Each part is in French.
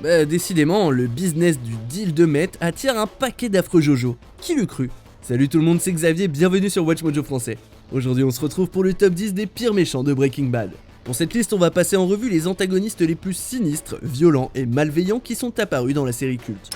Décidément, le business du deal de meth attire un paquet d'affreux Jojo. Qui l'eût cru? Salut tout le monde, c'est Xavier, bienvenue sur Watch Mojo Français. Aujourd'hui on se retrouve pour le top 10 des pires méchants de Breaking Bad. Pour cette liste, on va passer en revue les antagonistes les plus sinistres, violents et malveillants qui sont apparus dans la série culte.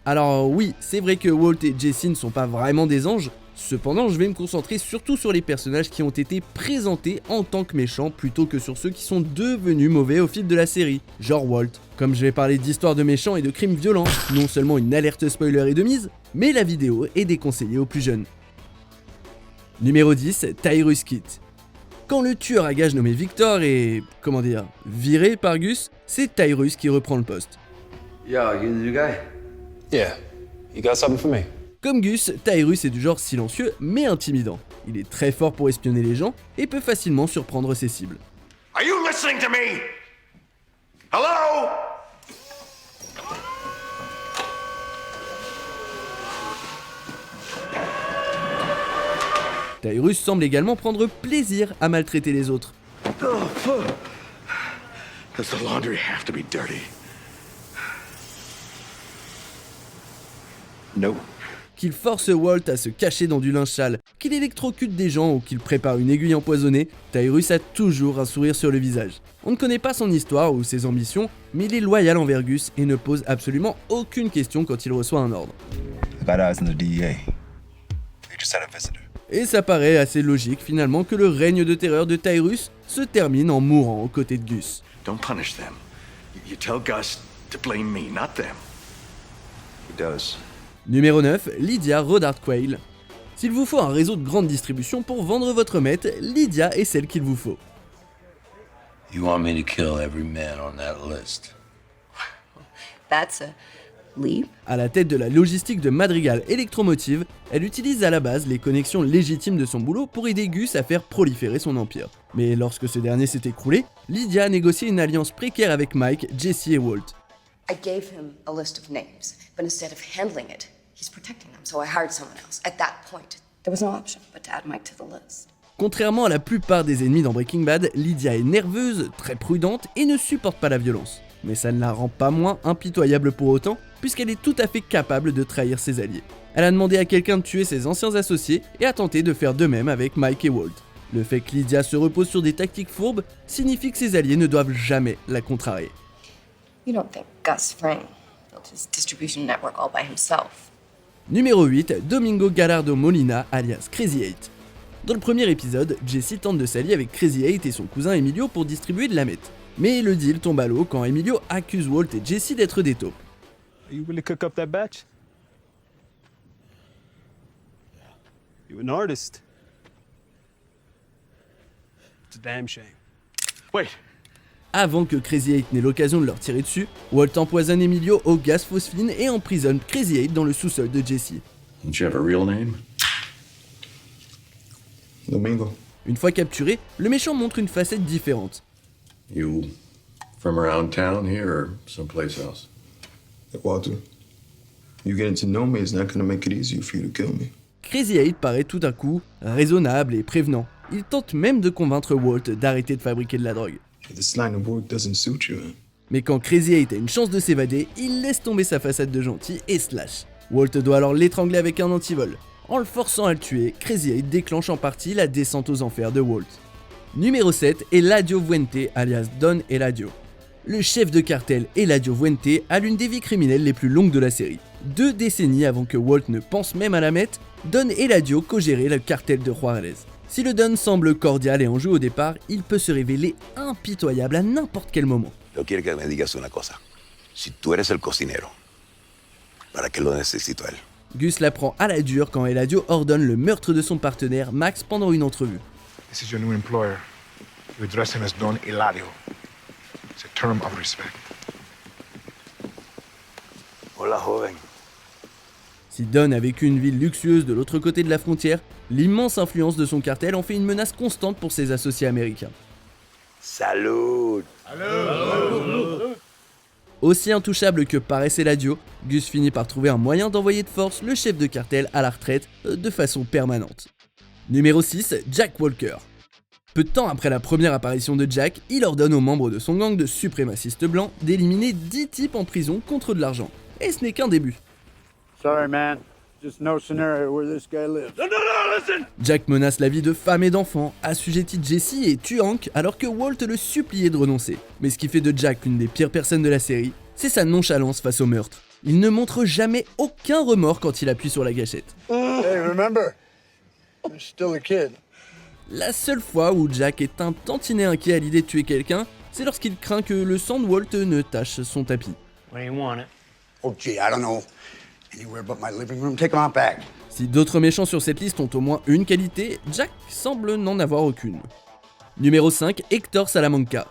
Alors oui, c'est vrai que Walt et Jesse ne sont pas vraiment des anges, cependant je vais me concentrer surtout sur les personnages qui ont été présentés en tant que méchants plutôt que sur ceux qui sont devenus mauvais au fil de la série, genre Walt. Comme je vais parler d'histoires de méchants et de crimes violents, non seulement une alerte spoiler est de mise, mais la vidéo est déconseillée aux plus jeunes. Numéro 10, Tyrus Kit. Quand le tueur à gages nommé Victor est, viré par Gus, c'est Tyrus qui reprend le poste. Yo, you the new guy? Yeah. You got something for me? Comme Gus, Tyrus est du genre silencieux mais intimidant. Il est très fort pour espionner les gens et peut facilement surprendre ses cibles. Are you listening to me? Hello? Tyrus semble également prendre plaisir à maltraiter les autres. Does the laundry have to be dirty? No. Qu'il force Walt à se cacher dans du linge sale, qu'il électrocute des gens ou qu'il prépare une aiguille empoisonnée, Tyrus a toujours un sourire sur le visage. On ne connaît pas son histoire ou ses ambitions, mais il est loyal envers Gus et ne pose absolument aucune question quand il reçoit un ordre. I got eyes on the DEA. They just had a visitor. Et ça paraît assez logique finalement que le règne de terreur de Tyrus se termine en mourant aux côtés de Gus. Don't punish them. You tell Gus to blame me, not them. He does. Numéro 9, Lydia Rodart Quayle. S'il vous faut un réseau de grande distribution pour vendre votre meth, Lydia est celle qu'il vous faut. You want me to kill every man on that list? That's a leap. À la tête de la logistique de Madrigal Electromotive, elle utilise à la base les connexions légitimes de son boulot pour aider Gus à faire proliférer son empire. Mais lorsque ce dernier s'est écroulé, Lydia a négocié une alliance précaire avec Mike, Jesse et Walt. I gave him a list of names, but instead of handling it, he's protecting them, so I hired someone else. At that point, there was no option but to add Mike to the list. Contrairement à la plupart des ennemis dans Breaking Bad, Lydia est nerveuse, très prudente et ne supporte pas la violence. Mais ça ne la rend pas moins impitoyable pour autant, puisqu'elle est tout à fait capable de trahir ses alliés. Elle a demandé à quelqu'un de tuer ses anciens associés et a tenté de faire de même avec Mike et Walt. Le fait que Lydia se repose sur des tactiques fourbes signifie que ses alliés ne doivent jamais la contrarier. You don't think Gus Fring built his distribution network all by himself? Numéro 8, Domingo Gallardo Molina alias Crazy 8. Dans le premier épisode, Jesse tente de s'allier avec Crazy 8 et son cousin Emilio pour distribuer de la meth. Mais le deal tombe à l'eau quand Emilio accuse Walt et Jesse d'être des taupes. You really cook up that batch? You an artist. It's a damn shame. Wait. Avant que Crazy 8 n'ait l'occasion de leur tirer dessus, Walt empoisonne Emilio au gaz phosphine et emprisonne Crazy 8 dans le sous-sol de Jesse. Don't you have a real name? Domingo. Une fois capturé, le méchant montre une facette différente. You from around town here or someplace else? Like Walter. You getting to know me is not gonna make it easier for you to kill me. Crazy 8 paraît tout à coup raisonnable et prévenant. Il tente même de convaincre Walt d'arrêter de fabriquer de la drogue. This line of work doesn't suit you, man. Mais quand Crazy 8 a une chance de s'évader, il laisse tomber sa façade de gentil et se lâche. Walt doit alors l'étrangler avec un antivol. En le forçant à le tuer, Crazy 8 déclenche en partie la descente aux enfers de Walt. Numéro 7, Eladio Fuente alias Don Eladio. Le chef de cartel Eladio Fuente a l'une des vies criminelles les plus longues de la série. 2 décennies avant que Walt ne pense même à la meth, Don Eladio co-gérait le cartel de Juarez. Si le Don semble cordial et enjoué au départ, il peut se révéler impitoyable à n'importe quel moment. Yo quiero que me digas una cosa. Si tú eres el cocinero, ¿para qué lo necesito a él? Gus l'apprend à la dure quand Eladio ordonne le meurtre de son partenaire Max pendant une entrevue. This is your new employer. You address him as Don Eladio. It's a term of respect. Hola, joven. Si Don a vécu une vie luxueuse de l'autre côté de la frontière, l'immense influence de son cartel en fait une menace constante pour ses associés américains. Salud. Aussi intouchable que paraissait Eladio, Gus finit par trouver un moyen d'envoyer de force le chef de cartel à la retraite de façon permanente. Numéro 6, Jack Walker. Peu de temps après la première apparition de Jack, il ordonne aux membres de son gang de suprémacistes blancs d'éliminer 10 types en prison contre de l'argent. Et ce n'est qu'un début. Sorry, man. Just no scenario where this guy lives. No, listen! Jack menace la vie de femmes et d'enfants, assujettit Jesse et tue Hank alors que Walt le suppliait de renoncer. Mais ce qui fait de Jack l'une des pires personnes de la série, c'est sa nonchalance face au meurtre. Il ne montre jamais aucun remords quand il appuie sur la gâchette. Hey, remember, you're still a kid. La seule fois où Jack est un tantinet inquiet à l'idée de tuer quelqu'un, c'est lorsqu'il craint que le sang de Walt ne tache son tapis. When you want it. Oh, gee, I don't know. Anywhere but my living room. Take him out back. Si d'autres méchants sur cette liste ont au moins une qualité, Jack semble n'en avoir aucune. Numéro 5, Héctor Salamanca.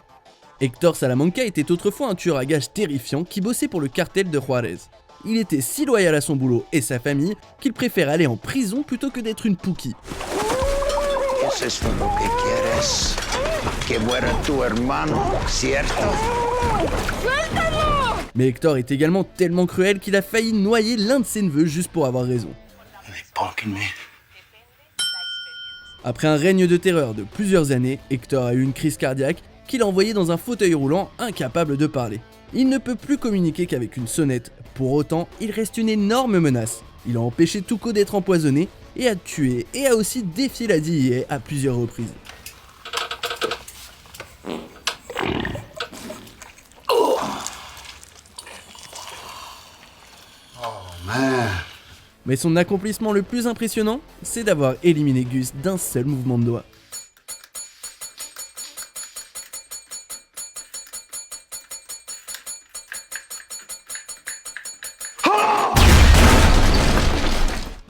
Héctor Salamanca était autrefois un tueur à gages terrifiant qui bossait pour le cartel de Juarez. Il était si loyal à son boulot et sa famille qu'il préfère aller en prison plutôt que d'être une Pookie. ¿Es esto lo que quieres? Que muera tu hermano, ¿cierto? Mais Héctor est également tellement cruel qu'il a failli noyer l'un de ses neveux juste pour avoir raison. Après un règne de terreur de plusieurs années, Héctor a eu une crise cardiaque qui l'a envoyé dans un fauteuil roulant incapable de parler. Il ne peut plus communiquer qu'avec une sonnette. Pour autant, il reste une énorme menace. Il a empêché Tuco d'être empoisonné et a tué et a aussi défié la DEA à plusieurs reprises. Mais son accomplissement le plus impressionnant, c'est d'avoir éliminé Gus d'un seul mouvement de doigt.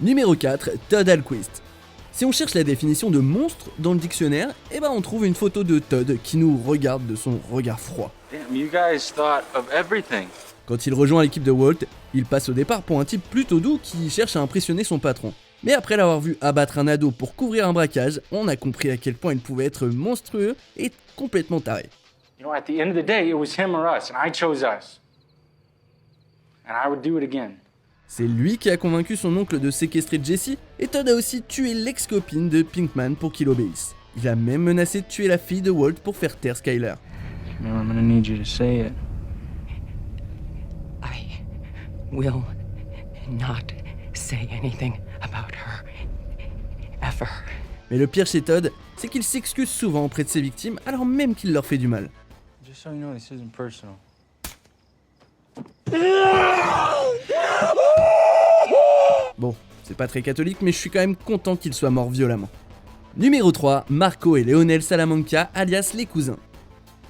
Numéro 4, Todd Alquist. Si on cherche la définition de monstre dans le dictionnaire, on trouve une photo de Todd qui nous regarde de son regard froid. Damn, you guys thought of everything. Quand il rejoint l'équipe de Walt, il passe au départ pour un type plutôt doux qui cherche à impressionner son patron. Mais après l'avoir vu abattre un ado pour couvrir un braquage, on a compris à quel point il pouvait être monstrueux et complètement taré. You know, at the end of the day, it was him or us, and I chose us. And I would do it again. C'est lui qui a convaincu son oncle de séquestrer Jesse, et Todd a aussi tué l'ex-copine de Pinkman pour qu'il obéisse. Il a même menacé de tuer la fille de Walt pour faire taire Skyler. Remember, I'm gonna need you to say it. I will not say anything about her. Ever. Mais le pire chez Todd, c'est qu'il s'excuse souvent auprès de ses victimes alors même qu'il leur fait du mal. Just so you know, this isn't personal. Bon, c'est pas très catholique, mais je suis quand même content qu'il soit mort violemment. Numéro 3, Marco et Leonel Salamanca, alias les cousins.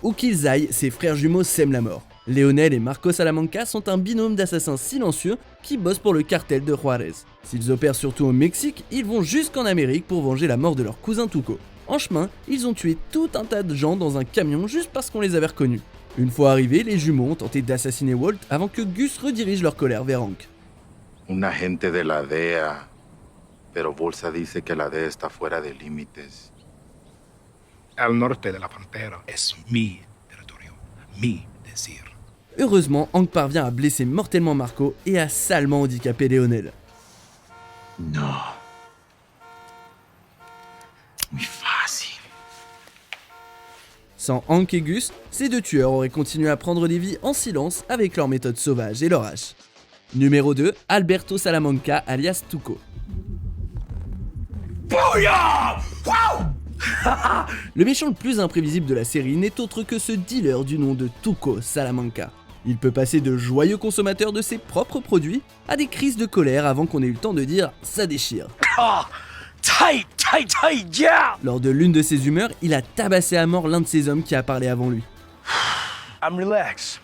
Où qu'ils aillent, ses frères jumeaux sèment la mort. Leonel et Marco Salamanca sont un binôme d'assassins silencieux qui bossent pour le cartel de Juarez. S'ils opèrent surtout au Mexique, ils vont jusqu'en Amérique pour venger la mort de leur cousin Tuco. En chemin, ils ont tué tout un tas de gens dans un camion juste parce qu'on les avait reconnus. Une fois arrivés, les jumeaux ont tenté d'assassiner Walt avant que Gus redirige leur colère vers Hank. Un agente de la DEA, pero Bolsa dice que la DEA está fuera de límites. Al norte de la frontera es mi territorio, mi decir. Heureusement, Hank parvient à blesser mortellement Marco et à salement handicaper Leonel. No. Muy fácil. Sans Hank et Gus, ces deux tueurs auraient continué à prendre des vies en silence avec leurs méthodes sauvages et leur hache. Numéro 2, Alberto Salamanca alias Tuco. Le méchant le plus imprévisible de la série n'est autre que ce dealer du nom de Tuco Salamanca. Il peut passer de joyeux consommateur de ses propres produits à des crises de colère avant qu'on ait eu le temps de dire « ça déchire ». Lors de l'une de ses humeurs, il a tabassé à mort l'un de ses hommes qui a parlé avant lui. I'm relaxed.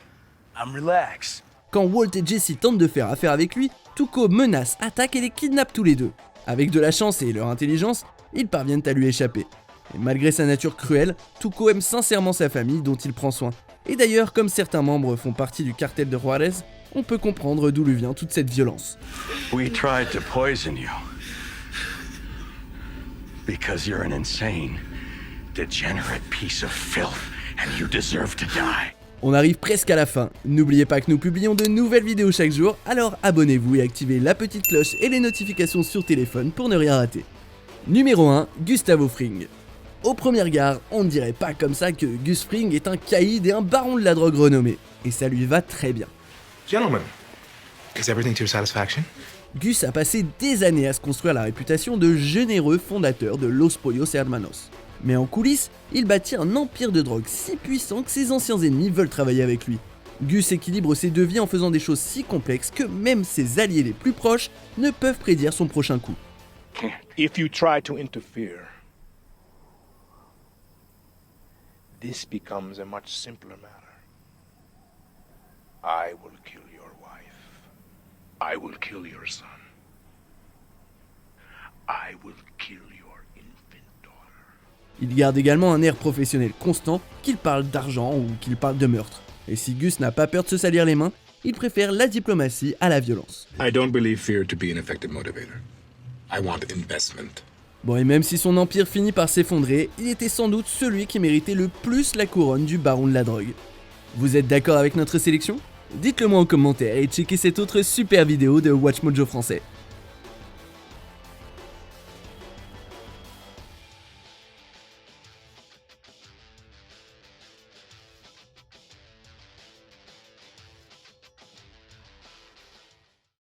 Quand Walt et Jesse tentent de faire affaire avec lui, Tuco menace, attaque et les kidnappe tous les deux. Avec de la chance et leur intelligence, ils parviennent à lui échapper. Et malgré sa nature cruelle, Tuco aime sincèrement sa famille dont il prend soin. Et d'ailleurs, comme certains membres font partie du cartel de Juarez, on peut comprendre d'où lui vient toute cette violence. We tried to poison you. Because you're an insane, degenerate piece of filth, and you deserve to die. On arrive presque à la fin. N'oubliez pas que nous publions de nouvelles vidéos chaque jour, alors abonnez-vous et activez la petite cloche et les notifications sur téléphone pour ne rien rater. Numéro 1, Gustavo Fring. Au premier regard, on ne dirait pas comme ça que Gus Fring est un caïd et un baron de la drogue renommé, et ça lui va très bien. Gentlemen, is everything to your satisfaction? Gus a passé des années à se construire la réputation de généreux fondateur de Los Pollos Hermanos. Mais en coulisses, il bâtit un empire de drogue si puissant que ses anciens ennemis veulent travailler avec lui. Gus équilibre ses deux vies en faisant des choses si complexes que même ses alliés les plus proches ne peuvent prédire son prochain coup. If you try to interfere, this becomes a much simpler matter. I will kill your wife. I will kill your son. I will kill your infant daughter. Il garde également un air professionnel constant, qu'il parle d'argent ou qu'il parle de meurtre. Et si Gus n'a pas peur de se salir les mains, il préfère la diplomatie à la violence. I don't believe fear to be an effective motivator. I want investment. Bon, et même si son empire finit par s'effondrer, il était sans doute celui qui méritait le plus la couronne du baron de la drogue. Vous êtes d'accord avec notre sélection ? Dites-le moi en commentaire et checkez cette autre super vidéo de WatchMojo français.